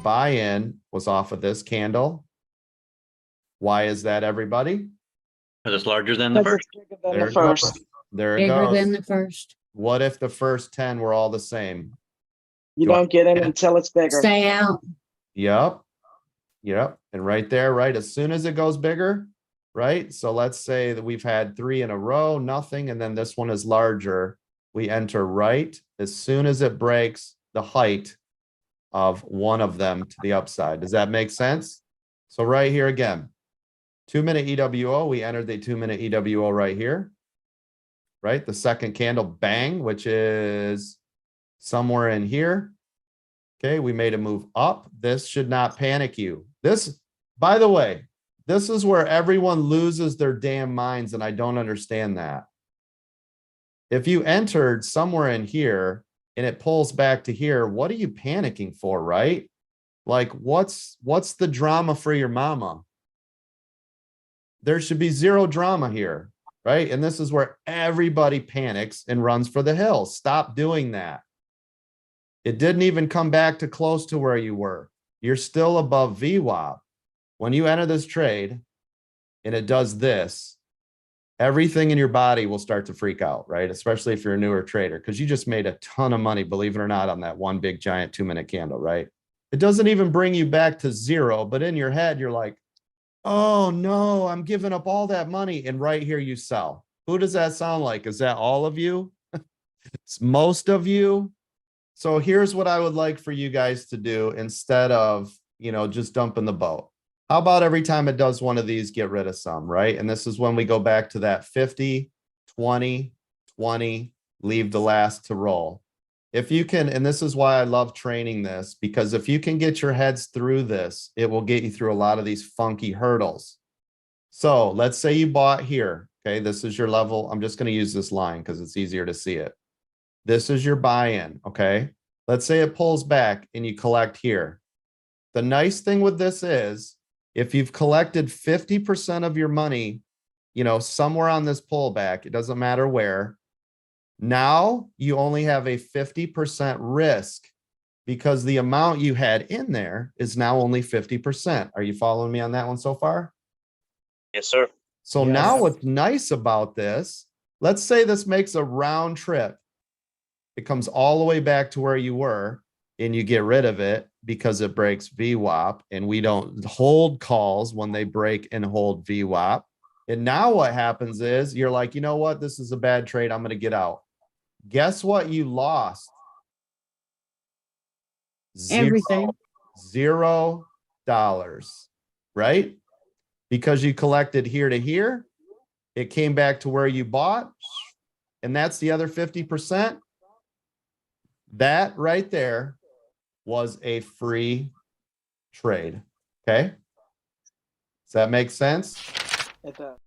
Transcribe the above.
buy-in was off of this candle. Why is that, everybody? Because it's larger than the Because first. it's bigger than There the it goes. first. There it Bigger than goes. the first. What if the first 10 were all the same? You Do I- don't get in until it's bigger. Stay out. Yep. Yep. And right there, right? As soon as it goes bigger, right? So let's say that we've had 3 in a row, nothing, and then this one is larger. We enter right as soon as it breaks the height of one of them to the upside. Does that make sense? So right here again, 2-minute EWO, we entered the 2-minute EWO right here, right? The second candle, bang, which is somewhere in here. Okay, we made a move up. This should not panic you. This, by the way, this is where everyone loses their damn minds, and I don't understand that. If you entered somewhere in here and it pulls back to here, what are you panicking for, right? Like, what's the drama for your mama? There should be zero drama here, right? And this is where everybody panics and runs for the hills. Stop doing that. It didn't even come back to close to where you were. You're still above VWAP. When you enter this trade and it does this, everything in your body will start to freak out, right? Especially if you're a newer trader, because you just made a ton of money, believe it or not, on that one big giant 2-minute candle, right? It doesn't even bring you back to zero, but in your head, you're like, oh no, I'm giving up all that money. And right here you sell. Who does that sound like? Is that all of you? It's most of you. So here's what I would like for you guys to do instead of, just dumping the boat. How about every time it does one of these, get rid of some, right? And this is when we go back to that 50, 20, 20, leave the last to roll. If you can, and this is why I love training this, because if you can get your heads through this, it will get you through a lot of these funky hurdles. So let's say you bought here. Okay, this is your level. I'm just going to use this line because it's easier to see it. This is your buy-in, okay? Let's say it pulls back and you collect here. The nice thing with this is if you've collected 50% of your money, somewhere on this pullback, it doesn't matter where, now you only have a 50% risk because the amount you had in there is now only 50%. Are you following me on that one so far? Yes, sir. So Yes. now what's nice about this, let's say this makes a round trip. It comes all the way back to where you were and you get rid of it because it breaks VWAP, and we don't hold calls when they break and hold VWAP. And now what happens is you're like, you know what? This is a bad trade. I'm going to get out. Guess what? You lost Everything. $0, right? Because you collected here to here. It came back to where you bought, and that's the other 50%. That right there was a free trade. Okay. Does that make sense? It does.